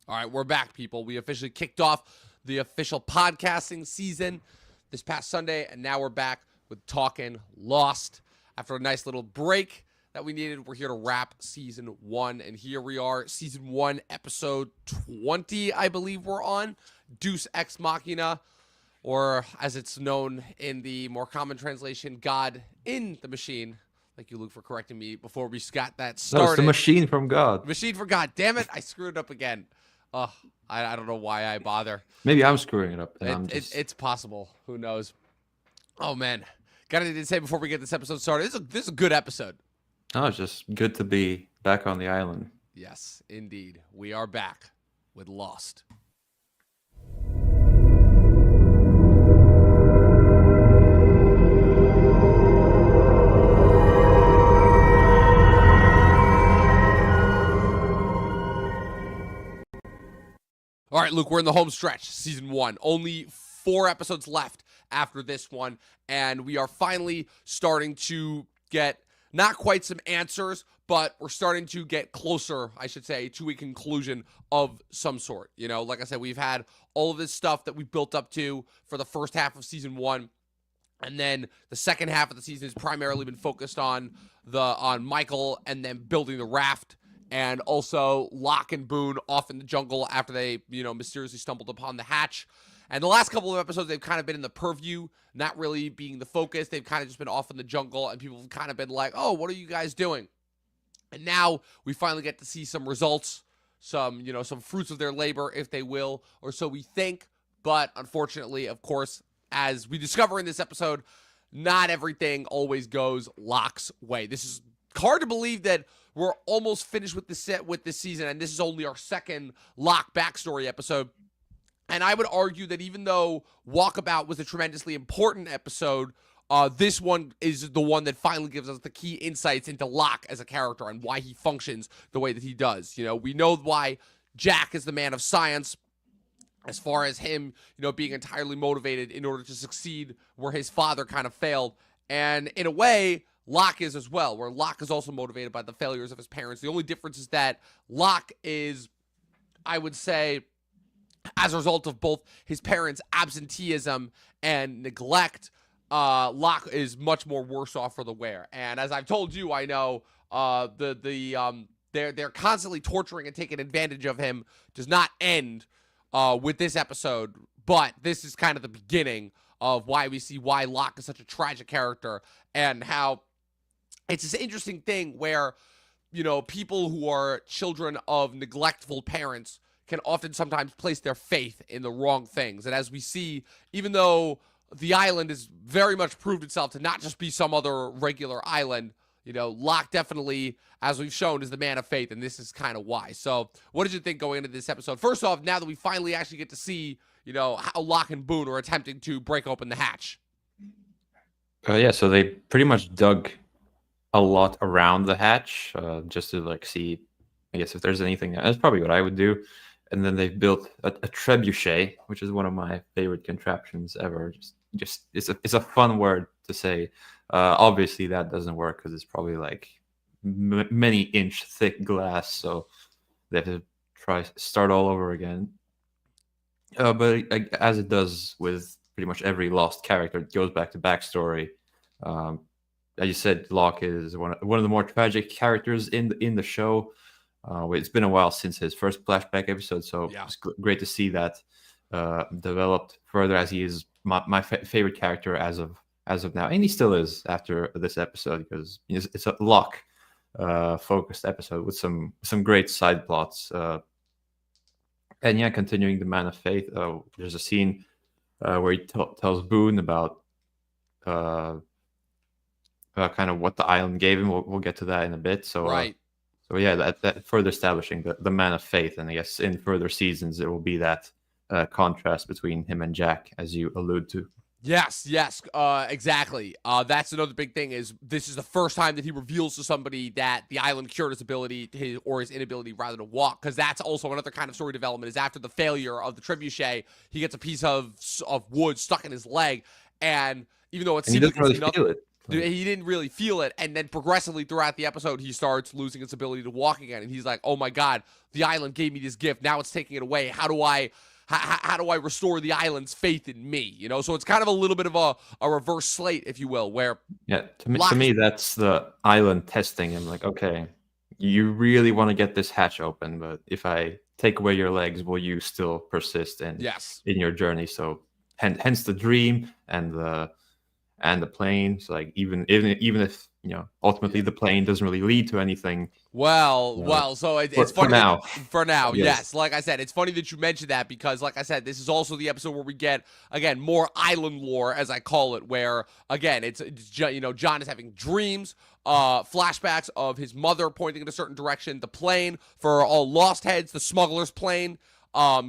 All right, we're back, people. We officially kicked off the official podcasting season this past Sunday, and now we're back with Talkin' Lost. After a nice little break that we needed, we're here to wrap season 1, and here we are, season 1, episode 20, I believe we're on, Deux Ex Machina, or as it's known in the more common translation, God in the Machine. Thank you, Luke, for correcting me before we got that started. No, it's the machine from God. Machine for God. Damn it, I screwed it up again. I don't know why I bother. Maybe I'm screwing it up. And It's possible. Who knows? Oh, man. Got anything to say before we get this episode started? This is a good episode. Oh, it's just good to be back on the island. Yes, indeed. We are back with Lost. All right, Luke, we're in the home stretch, season 1. Only 4 episodes left after this one, and we are finally starting to get not quite some answers, but we're starting to get closer, I should say, to a conclusion of some sort. You know, like I said, we've had all of this stuff that we built up to for the first half of season 1, and then the second half of the season has primarily been focused on Michael and then building the raft. And also Locke and Boone off in the jungle after they, mysteriously stumbled upon the hatch. And the last couple of episodes, they've kind of been in the purview, not really being the focus. They've kind of just been off in the jungle, and people have kind of been like, oh, what are you guys doing? And now we finally get to see some results, some fruits of their labor, if they will, or so we think. But unfortunately, of course, as we discover in this episode, not everything always goes Locke's way. This is hard to believe that we're almost finished with this season, and this is only our second Locke backstory episode. And I would argue that even though Walkabout was a tremendously important episode, this one is the one that finally gives us the key insights into Locke as a character and why he functions the way that he does. We know why Jack is the man of science, as far as him, being entirely motivated in order to succeed where his father kind of failed. And in a way, Locke is as well, where Locke is also motivated by the failures of his parents. The only difference is that Locke is, I would say, as a result of both his parents' absenteeism and neglect, Locke is much more worse off for the wear. And as I've told you, I know they're constantly torturing and taking advantage of him does not end with this episode, but this is kind of the beginning of why we see why Locke is such a tragic character and how it's this interesting thing where, people who are children of neglectful parents can often sometimes place their faith in the wrong things. And as we see, even though the island has very much proved itself to not just be some other regular island, Locke definitely, as we've shown, is the man of faith, and this is kind of why. So what did you think going into this episode? First off, now that we finally actually get to see, how Locke and Boone are attempting to break open the hatch. Yeah, so they pretty much dug a lot around the hatch just to see, I guess, if there's anything. That's probably what I would do. And then they've built a trebuchet, which is one of my favorite contraptions ever. Just it's a fun word to say. Obviously, that doesn't work because it's probably many inch thick glass, so they have to start all over again. But as it does with pretty much every Lost character, it goes back to backstory. As you said, Locke is one of the more tragic characters in the show. It's been a while since his first flashback episode, so yeah. It's great to see that developed further, as he is my favorite character as of now, and he still is after this episode, because it's a Locke focused episode with some great side plots. And yeah, continuing the Man of Faith, there's a scene where he tells Boone about kind of what the island gave him. We'll get to that in a bit. So right. So yeah, that further establishing the Man of Faith, and I guess in further seasons it will be that contrast between him and Jack, as you allude to. Yes, exactly. That's another big thing. Is this is the first time that he reveals to somebody that the island cured his ability, or his inability rather, to walk. Because that's also another kind of story development. Is after the failure of the trebuchet, he gets a piece of wood stuck in his leg, and even though it seems he doesn't really feel it. Like, He didn't really feel it, and then progressively throughout the episode, he starts losing his ability to walk again, and he's like, "Oh my God, the island gave me this gift. Now it's taking it away. How do I restore the island's faith in me?" You know, so it's kind of a little bit of a reverse slate, if you will, where yeah, to Locke me, is, that's the island testing him. Like, okay, you really want to get this hatch open, but if I take away your legs, will you still persist yes, in your journey? So, hence the dream and the plane. So, like, even if ultimately the plane doesn't really lead to anything. So For it's funny now, for now, yes. yes. Like I said, it's funny that you mentioned that because, like I said, this is also the episode where we get again more island lore, as I call it, where again it's John is having dreams, flashbacks of his mother pointing in a certain direction, the plane for all lost heads, the smuggler's plane.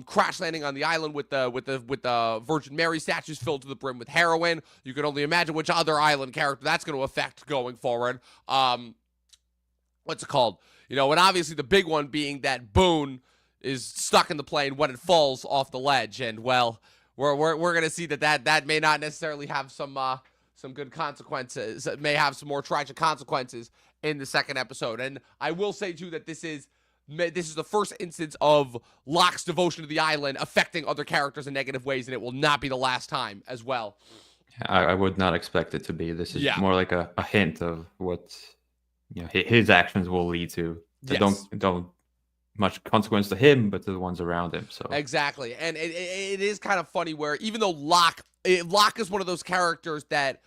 Crash landing on the island with the Virgin Mary statues filled to the brim with heroin. You can only imagine which other island character that's going to affect going forward. What's it called? And obviously the big one being that Boone is stuck in the plane when it falls off the ledge, and well, we're gonna see that may not necessarily have some good consequences. It may have some more tragic consequences in the second episode. And I will say too that this is the first instance of Locke's devotion to the island affecting other characters in negative ways, and it will not be the last time as well. I would not expect it to be. This is Yeah. more like a hint of what his actions will lead to. That Yes. don't much consequence to him, but to the ones around him. So Exactly. And it is kind of funny where even though Locke is one of those characters that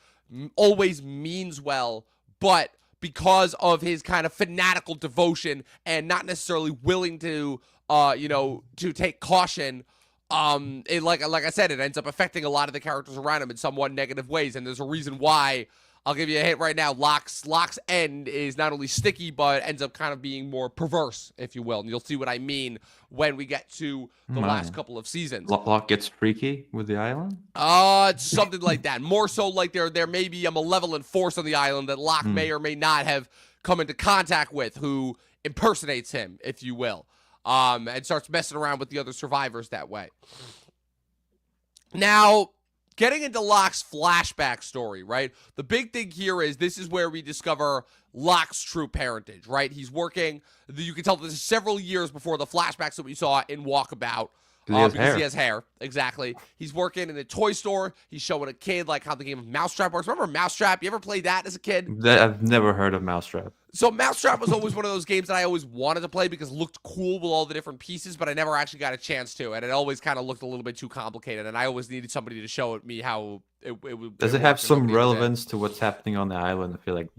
always means well, but because of his kind of fanatical devotion and not necessarily willing to to take caution, like I said, it ends up affecting a lot of the characters around him in somewhat negative ways. And there's a reason why. I'll give you a hint right now. Locke's end is not only sticky, but ends up kind of being more perverse, if you will. And you'll see what I mean when we get to the last couple of seasons. Locke gets freaky with the island? It's something like that. More so like there may be a malevolent force on the island that Locke may or may not have come into contact with, who impersonates him, if you will, and starts messing around with the other survivors that way. Now, getting into Locke's flashback story, right? The big thing here is this is where we discover Locke's true parentage, right? He's working, you can tell this is several years before the flashbacks that we saw in Walkabout. Because he has hair. Exactly. He's working in a toy store. He's showing a kid like how the game of Mousetrap works. Remember Mousetrap? You ever played that as a kid? I've never heard of Mousetrap. So Mousetrap was always one of those games that I always wanted to play because it looked cool with all the different pieces, but I never actually got a chance to, and it always kind of looked a little bit too complicated, and I always needed somebody to show me how it would. Does it have some relevance to what's happening on the island? I feel like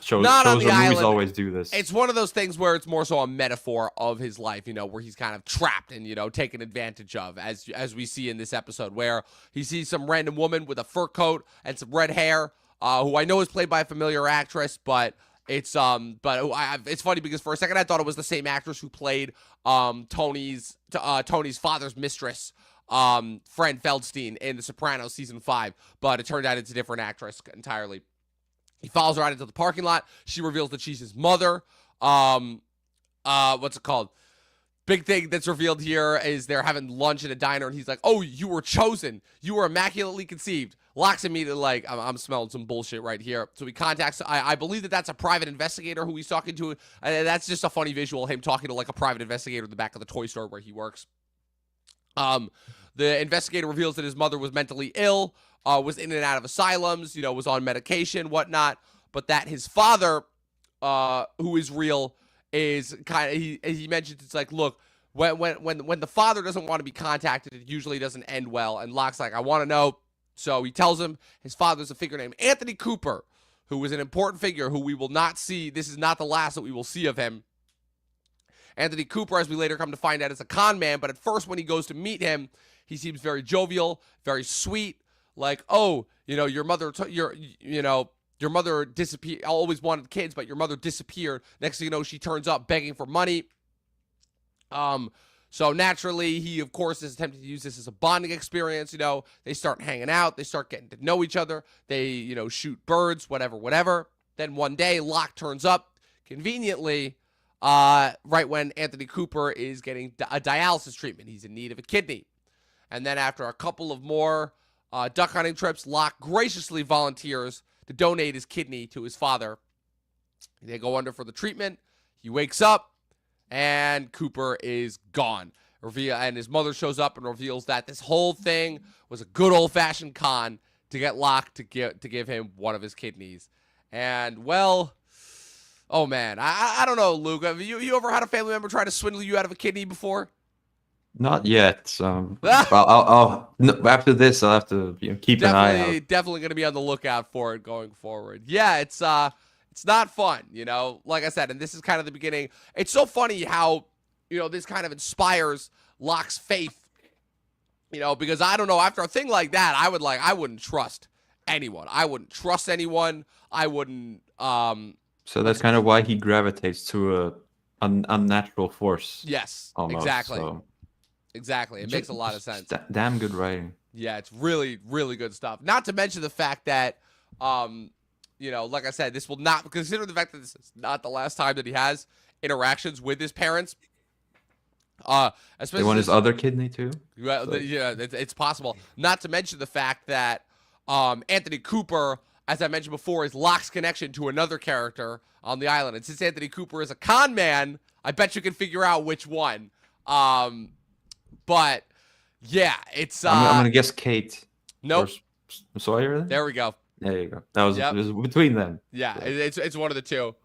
shows or movies island. Always do this. It's one of those things where it's more so a metaphor of his life, where he's kind of trapped and, taken advantage of, as we see in this episode, where he sees some random woman with a fur coat and some red hair, who I know is played by a familiar actress, but it's it's funny because for a second I thought it was the same actress who played Tony's father's mistress, Fran Feldstein, in The Sopranos season 5, but it turned out it's a different actress entirely. He follows her out into the parking lot. She reveals that she's his mother. What's it called? Big thing that's revealed here is they're having lunch at a diner, and he's like, "Oh, you were chosen. You were immaculately conceived." Locke's immediately like, I'm smelling some bullshit right here. So he contacts, I believe that's a private investigator who he's talking to. And that's just a funny visual, him talking to like a private investigator in the back of the toy store where he works. The investigator reveals that his mother was mentally ill, was in and out of asylums, was on medication, whatnot. But that his father, who is real, is kind of, he mentions, it's like, look, when the father doesn't want to be contacted, it usually doesn't end well. And Locke's like, I want to know. So he tells him his father's a figure named Anthony Cooper, who was an important figure who we will not see. This is not the last that we will see of him. Anthony Cooper, as we later come to find out, is a con man, but at first when he goes to meet him, he seems very jovial, very sweet, like, oh, your mother, your mother disappeared, always wanted kids, but your mother disappeared. Next thing you know, she turns up begging for money. So naturally, he, of course, is attempting to use this as a bonding experience. They start hanging out. They start getting to know each other. They, shoot birds, whatever. Then one day, Locke turns up conveniently right when Anthony Cooper is getting a dialysis treatment. He's in need of a kidney. And then after a couple of more duck hunting trips, Locke graciously volunteers to donate his kidney to his father. They go under for the treatment. He wakes up, and Cooper is gone. And his mother shows up and reveals that this whole thing was a good old-fashioned con to get Locke to give him one of his kidneys. And, well, oh, man, I don't know, Luke. Have you ever had a family member try to swindle you out of a kidney before? Not yet. I'll no, after this, I'll have to keep an eye out. Definitely going to be on the lookout for it going forward. Yeah, it's not fun, like I said, and this is kind of the beginning. It's so funny how, this kind of inspires Locke's faith, because I don't know, after a thing like that, I wouldn't trust anyone. I wouldn't trust anyone. I wouldn't, So that's kind of why he gravitates to an unnatural force. Yes, almost, exactly. So. Exactly. It makes a lot of sense. Damn good writing. Yeah, it's really, really good stuff. Not to mention the fact that, like I said, this will not, consider the fact that this is not the last time that he has interactions with his parents. Especially they want his other kidney too? Yeah, it's possible. Not to mention the fact that Anthony Cooper, as I mentioned before, is Locke's connection to another character on the island. And since Anthony Cooper is a con man, I bet you can figure out which one. But yeah, it's I'm gonna guess Kate. Nope. Or Sawyer. Then? There we go. There you go. That was, it was between them. Yeah, it's one of the two.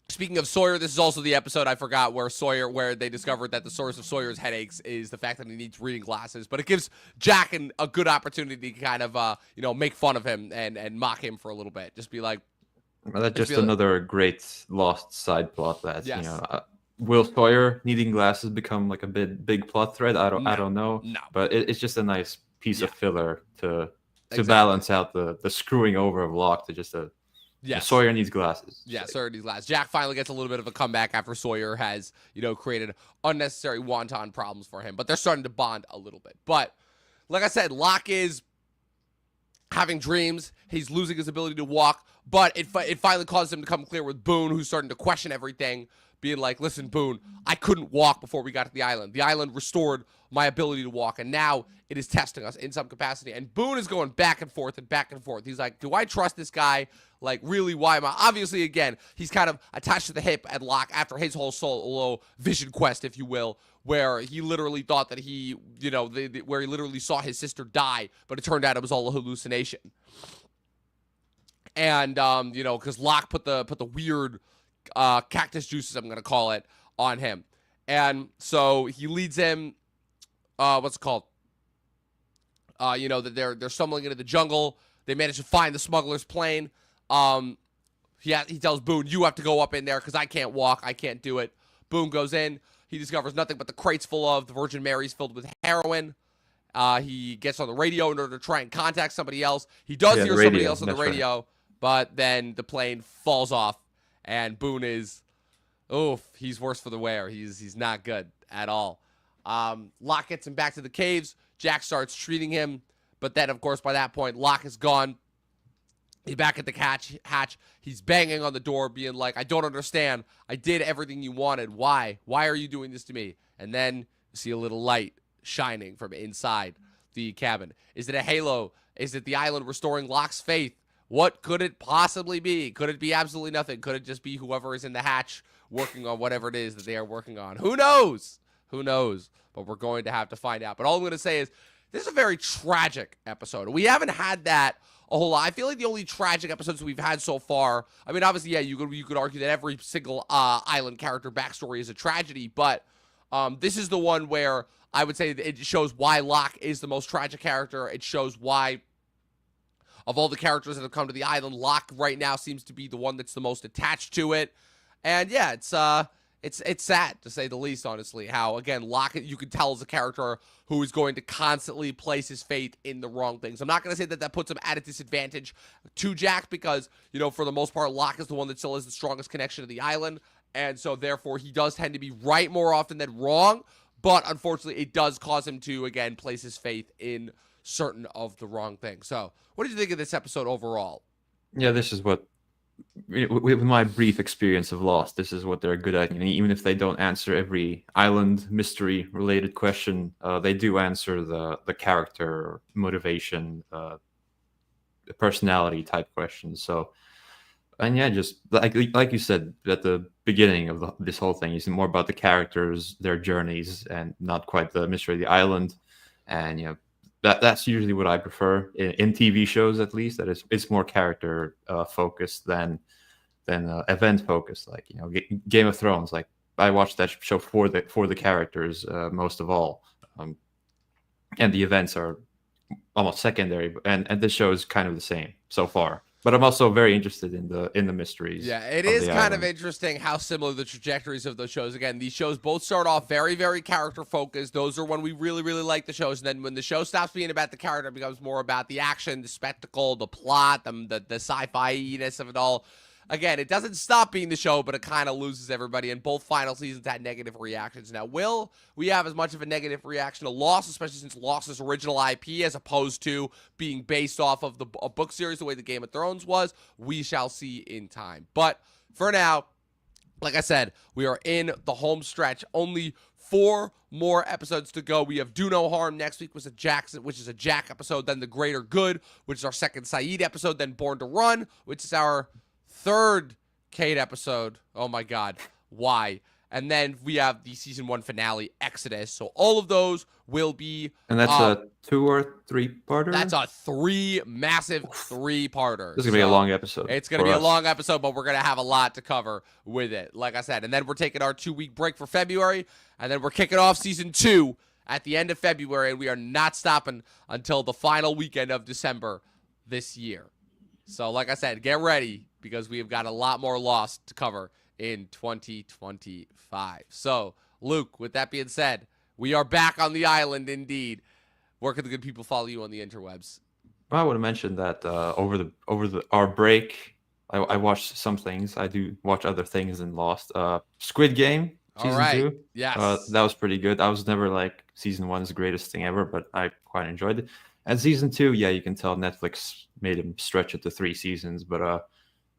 Speaking of Sawyer, this is also the episode I forgot where they discovered that the source of Sawyer's headaches is the fact that he needs reading glasses. But it gives Jack a good opportunity to kind of make fun of him and mock him for a little bit. Just be like, well, that's just another great lost side plot that will Sawyer needing glasses become like a big plot thread? I don't know. No. But it's just a nice piece of filler to balance out the screwing over of Locke to just Sawyer needs glasses. Yeah, Sawyer needs glasses. Jack finally gets a little bit of a comeback after Sawyer has, created unnecessary wonton problems for him. But they're starting to bond a little bit. But like I said, Locke is having dreams. He's losing his ability to walk. But it finally causes him to come clear with Boone, who's starting to question everything. Being like, listen, Boone, I couldn't walk before we got to the island. The island restored my ability to walk, and now it is testing us in some capacity. And Boone is going back and forth and back and forth. He's like, do I trust this guy? Like, really, why am I? Obviously, again, he's kind of attached to the hip at Locke after his whole solo vision quest, if you will, where he literally thought that he, where he literally saw his sister die, but it turned out it was all a hallucination. And, because Locke put the weird cactus juices, I'm gonna call it, on him, and so he leads him. What's it called? That they're stumbling into the jungle. They manage to find the smuggler's plane. He tells Boone, "You have to go up in there because I can't walk. I can't do it." Boone goes in. He discovers nothing but the crates full of the Virgin Marys filled with heroin. He gets on the radio in order to try and contact somebody else. He does hear somebody else on the radio, but then the plane falls off. And Boone is, he's worse for the wear. He's not good at all. Locke gets him back to the caves. Jack starts treating him. But then, of course, by that point, Locke is gone. He's back at the hatch. He's banging on the door, being like, I don't understand. I did everything you wanted. Why? Why are you doing this to me? And then you see a little light shining from inside the cabin. Is it a halo? Is it the island restoring Locke's faith? What could it possibly be? Could it be absolutely nothing? Could it just be whoever is in the hatch working on whatever it is that they are working on? Who knows? Who knows? But we're going to have to find out. But all I'm going to say is this is a very tragic episode. We haven't had that a whole lot. I feel like the only tragic episodes we've had so far, I mean, obviously, yeah, you could argue that every single island character backstory is a tragedy, but this is the one where I would say it shows why Locke is the most tragic character. It shows why, of all the characters that have come to the island, Locke right now seems to be the one that's the most attached to it. And yeah, it's sad to say the least, honestly, how, again, Locke, you can tell, is a character who is going to constantly place his faith in the wrong things. I'm not going to say that puts him at a disadvantage to Jack because, for the most part, Locke is the one that still has the strongest connection to the island. And so, therefore, he does tend to be right more often than wrong. But, unfortunately, it does cause him to, again, place his faith in certain of the wrong things. So, what did you think of this episode overall? Yeah, this is what, with my brief experience of Lost, this is what they're good at. Even if they don't answer every island mystery related question, they do answer the character motivation personality type questions. So, and yeah, just like you said at the beginning of this whole thing, it's more about the characters, their journeys, and not quite the mystery of the island. And that's usually what I prefer in TV shows, at least. That it's more character focused than event focused. Like Game of Thrones. Like I watched that show for the characters most of all, and the events are almost secondary. And this show is kind of the same so far. But I'm also very interested in the mysteries. Yeah, it of is the kind of island. interesting how similar the trajectories of those shows. Again, these shows both start off very, very character focused. Those are when we really, really like the shows. And then when the show stops being about the character, it becomes more about the action, the spectacle, the plot, the sci-fi-ness of it all. Again, it doesn't stop being the show, but it kind of loses everybody. And both final seasons had negative reactions. Now, will we have as much of a negative reaction to Lost, especially since Lost's original IP, as opposed to being based off of a book series the way the Game of Thrones was? We shall see in time. But for now, like I said, we are in the home stretch. Only 4 more episodes to go. We have Do No Harm next week, which is a Jack episode. Then The Greater Good, which is our second Saeed episode. Then Born to Run, which is our third Kate episode. Oh my God, why? And then we have the season 1 finale, Exodus. So all of those will be, And that's a 2 or 3-parter. that's a massive 3-parter. This is gonna be a long episode. It's gonna be a long episode, but we're gonna have a lot to cover with it. Like I said, and then we're taking our 2-week break for February, and then we're kicking off season 2 at the end of February, and we are not stopping until the final weekend of December this year. So, like I said, get ready, because we have got a lot more Lost to cover in 2025. So, Luke, with that being said, we are back on the island indeed. Where can the good people follow you on the interwebs? Well, I would have mentioned that over our break, I watched some things. I do watch other things than Lost. Squid Game season 2. Yes. That was pretty good. I was never like season 1's the greatest thing ever, but I quite enjoyed it. And season 2, yeah, you can tell Netflix made him stretch it to 3 seasons, but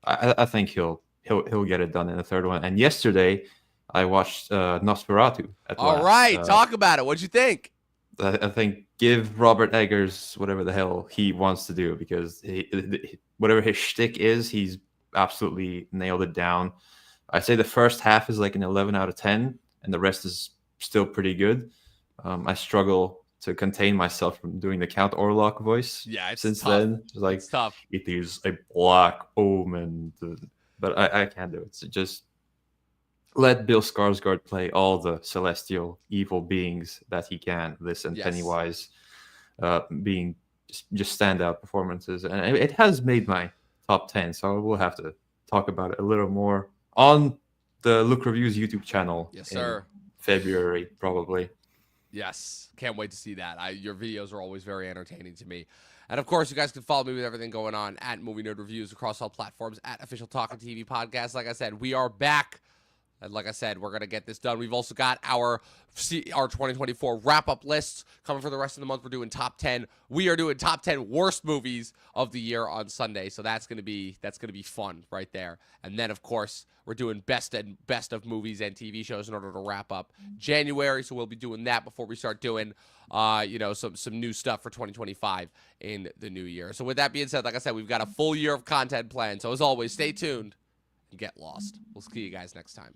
I think he'll get it done in the 3rd one. And yesterday, I watched Nosferatu at last. All right, talk about it. What'd you think? I think give Robert Eggers whatever the hell he wants to do, because whatever his shtick is, he's absolutely nailed it down. I say the first half is like an 11 out of 10, and the rest is still pretty good. I struggle to contain myself from doing the Count Orlok voice. Yeah, it's since tough. then, It's tough. It is a black omen, but I can't do it. So just let Bill Skarsgård play all the celestial evil beings that he can. This and Yes. Pennywise being just standout performances, and it has made my top 10. So we'll have to talk about it a little more on the Look Reviews YouTube channel. Yes, sir. In February, probably. Yes, can't wait to see that. Your videos are always very entertaining to me. And, of course, you guys can follow me with everything going on at Movie Nerd Reviews across all platforms, at Official Talkin TV Podcast. Like I said, we are back. And like I said, we're going to get this done. We've also got our 2024 wrap-up lists coming for the rest of the month. We're doing top 10. We are doing top 10 worst movies of the year on Sunday. So that's going to be fun right there. And then, of course, we're doing best of movies and TV shows in order to wrap up January. So we'll be doing that before we start doing some new stuff for 2025 in the new year. So with that being said, like I said, we've got a full year of content planned. So as always, stay tuned and get lost. We'll see you guys next time.